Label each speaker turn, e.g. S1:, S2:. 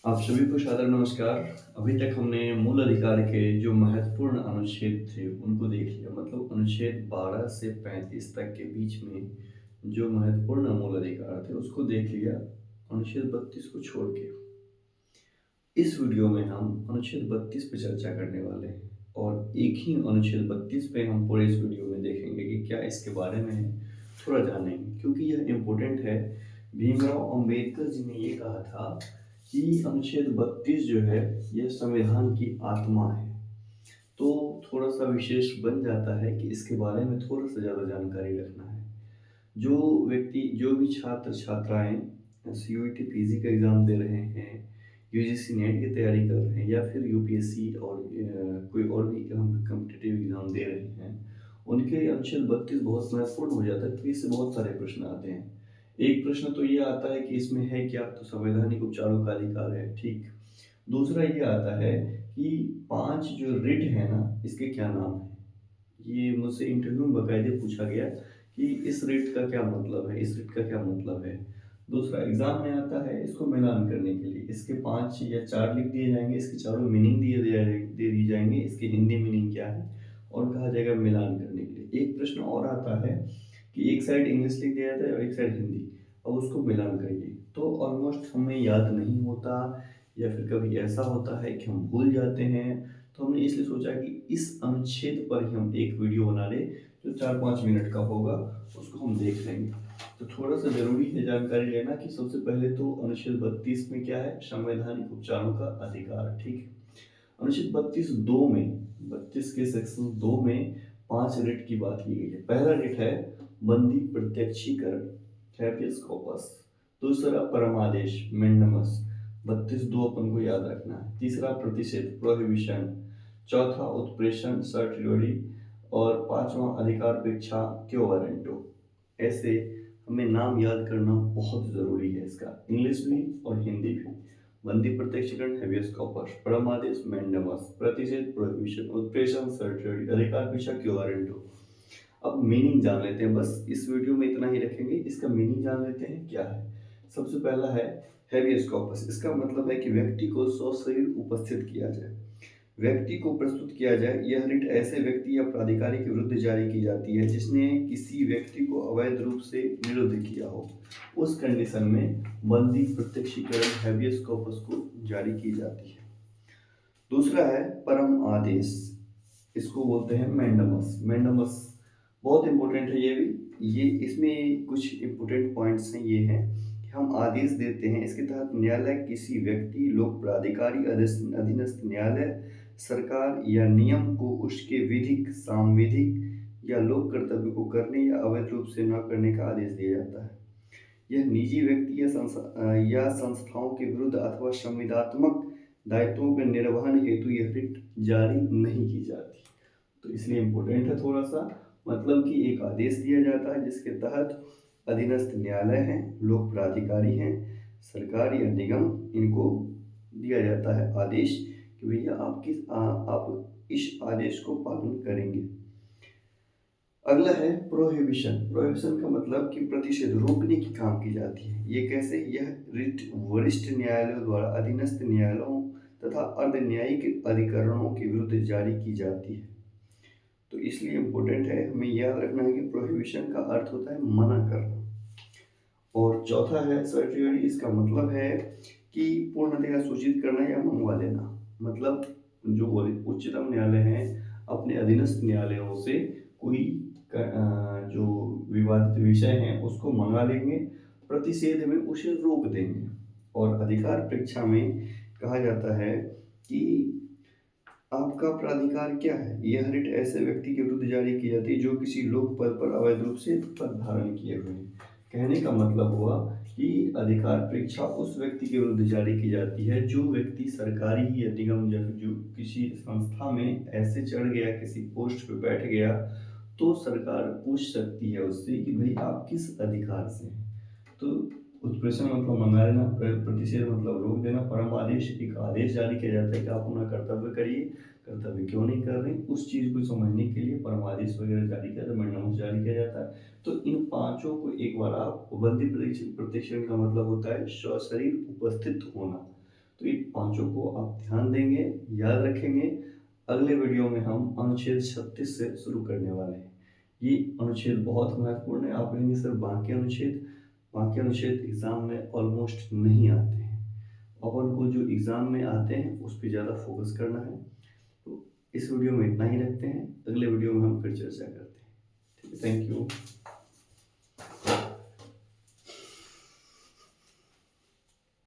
S1: आप सभी को सादर नमस्कार। अभी तक हमने मूल अधिकार के जो महत्वपूर्ण अनुच्छेद थे, उनको देख लिया। मतलब अनुच्छेद 12 से 35 तक के बीच में जो महत्वपूर्ण मूल अधिकार थे, उसको देख लिया, अनुच्छेद 32 को छोड़ के। इस वीडियो में हम अनुच्छेद 32 पे चर्चा करने वाले हैं और एक ही अनुच्छेद 32 पे हम पूरे इस वीडियो में देखेंगे कि क्या इसके बारे में है, थोड़ा जानेंगे क्योंकि यह इम्पोर्टेंट है। भीमराव अंबेडकर जी ने ये कहा था कि अनुच्छेद 32 जो है यह संविधान की आत्मा है। तो थोड़ा सा विशेष बन जाता है कि इसके बारे में थोड़ा सा ज़्यादा जानकारी रखना है। जो भी छात्र छात्राएं सीयूईटी पीजी का एग्ज़ाम दे रहे हैं, यूजीसी नेट की तैयारी कर रहे हैं या फिर यूपीएससी और कोई और भी हम कॉम्पिटिटिव एग्ज़ाम दे रहे हैं, उनके अनुच्छेद 32 बहुत महत्वपूर्ण हो जाता है क्योंकि इससे बहुत सारे प्रश्न आते हैं। एक प्रश्न तो ये आता है कि इसमें है क्या, तो संवैधानिक उपचारों का अधिकार है, ठीक। दूसरा ये आता है कि 5 जो रिट है ना, इसके क्या नाम है। ये मुझसे इंटरव्यू में बाकायदे पूछा गया कि इस रिट का क्या मतलब है, इस रिट का क्या मतलब है। दूसरा एग्जाम में आता है इसको मिलान करने के लिए, इसके 5 या 4 लिख दिए जाएंगे, इसके चारों मीनिंग दे दी जाएंगे, इसकी हिंदी मीनिंग क्या है और कहा जाएगा मिलान करने के लिए। एक प्रश्न और आता है कि एक साइड इंग्लिश लिख दिया जाता है और एक साइड हिंदी, अब उसको मिलान करिए। तो ऑलमोस्ट हमें याद नहीं होता या फिर कभी ऐसा होता है कि हम भूल जाते हैं। तो हमने इसलिए सोचा कि इस अनुच्छेद पर ही हम एक वीडियो बना ले जो 4-5 मिनट का होगा, उसको हम देख लेंगे। तो थोड़ा सा जरूरी है जानकारी लेना कि सबसे पहले तो अनुच्छेद 32 में क्या है, संवैधानिक उपचारों का अधिकार, ठीक है। अनुच्छेद 32(2) में, 32 के सेक्शन 2 में 5 रिट की बात की गई है। पहला रिट है बंदी प्रत्यक्षीकरण, हैबियस कॉर्पस। दूसरा परमादेश, मैंडमस, 32(2) अपन को याद रखना है। तीसरा प्रतिषेध, प्रोहिबिशन। चौथा उत्प्रेषण, सर्टिलिटी। और पांचवा अधिकारपेक्षा, क्यो वारंटो। ऐसे हमें नाम याद करना बहुत जरूरी है इसका, इंग्लिश भी और हिंदी भी। बंदी प्रत्यक्षीकरण, हैबियस कॉर्पस। परमादेश, मैंडमस। प्रतिषेध, प्रोहिबिशन। उत्प्रेषण, सर्टिलिटी। अधिकारपेक्षा, क्यो वारंटो। अब मीनिंग जान लेते हैं, बस इस वीडियो में इतना ही रखेंगे। इसका मीनिंग जान लेते हैं क्या है। सबसे पहला है हैबियस कॉर्पस। इसका मतलब है कि व्यक्ति को सशरीर उपस्थित किया जाए, व्यक्ति को प्रस्तुत किया जाए। यह रिट ऐसे व्यक्ति या प्राधिकारी के विरुद्ध जारी की जाती है जिसने किसी व्यक्ति को अवैध रूप से निरुद्ध किया हो। उस कंडीशन में बंदी प्रत्यक्षीकरण, हैबियस कॉर्पस को जारी की जाती है। दूसरा है परम आदेश, इसको बोलते हैं मैंडमस। मैंडमस बहुत इंपॉर्टेंट है ये भी। ये इसमें कुछ इंपॉर्टेंट पॉइंट्स हैं, ये हैं कि हम आदेश देते हैं। इसके तहत न्यायालय किसी व्यक्ति, लोक प्राधिकारी, अधीनस्थ न्यायालय, सरकार या नियम को उसके विधिक, सांविधिक या लोक कर्तव्य को करने या अवैध रूप से न करने का आदेश दिया जाता है। यह निजी व्यक्ति या संस्थाओं के विरुद्ध अथवा संविदात्मक दायित्वों के निर्वहन हेतु यह रिट जारी नहीं की जाती। तो इसलिए इम्पोर्टेंट है थोड़ा सा, मतलब कि एक आदेश दिया जाता है जिसके तहत अधीनस्थ न्यायालय हैं, लोक प्राधिकारी हैं, सरकार या निगम, इनको दिया जाता है आदेश कि भैया आप इस आदेश को पालन करेंगे। अगला है प्रोहिबिशन। प्रोहिबिशन का मतलब कि प्रतिषेध, रोकने की काम की जाती है। ये कैसे, यह रिट वरिष्ठ न्यायालयों द्वारा अधीनस्थ न्यायालयों तथा अर्ध न्यायिक अधिकरणों के विरुद्ध जारी की जाती है। तो इसलिए इम्पोर्टेंट है, हमें याद रखना है कि प्रोहिबिशन का अर्थ होता है मना करना। और चौथा है सर्टिलिटी। इसका मतलब है कि पूर्णतया सूचित करना या मंगवा लेना। मतलब जो उच्चतम न्यायालय है अपने अधीनस्थ न्यायालयों से कोई जो विवादित विषय है उसको मंगा लेंगे, प्रतिषेध में उसे रोक देंगे। और अधिकार परीक्षा में कहा जाता है कि आपका प्राधिकार क्या है। यह रिट ऐसे व्यक्ति के विरुद्ध जारी की जाती है जो किसी लोक पद पर अवैध रूप से पद धारण किए हुए हैं। कहने का मतलब हुआ कि अधिकार परीक्षा उस व्यक्ति के विरुद्ध जारी की जाती है जो व्यक्ति सरकारी या निगम या जो किसी संस्था में ऐसे चढ़ गया, किसी पोस्ट पे बैठ गया, तो सरकार पूछ सकती है उससे कि भाई आप किस अधिकार से हैं। तो उत्प्रेषण मतलब मंगा लेना, प्रतिषेध मतलब रोक देना, परम आदेश एक आदेश जारी किया जाता है कि आप अपना कर्तव्य करिए, कर्तव्य क्यों नहीं कर रहे, उस चीज को समझने के लिए परम आदेश वगैरह जारी किया जाता है, मैंडमस जारी किया जाता है। तो इन पांचों को एक बार आप, बंदी प्रत्यक्षीकरण का मतलब होता है सशरीर उपस्थित होना। तो इन पाँचों को आप ध्यान देंगे, याद रखेंगे। अगले वीडियो में हम अनुच्छेद 36 से शुरू करने वाले हैं। ये अनुच्छेद बहुत महत्वपूर्ण है। आप कहेंगे सर बाकी अनुच्छेद एग्जाम में ऑलमोस्ट नहीं आते हैं। अपन को जो एग्जाम में आते हैं उस पर ज़्यादा फोकस करना है। तो इस वीडियो में इतना ही रखते हैं, अगले वीडियो में हम फिर चर्चा करते हैं। ठीक है, थैंक यू।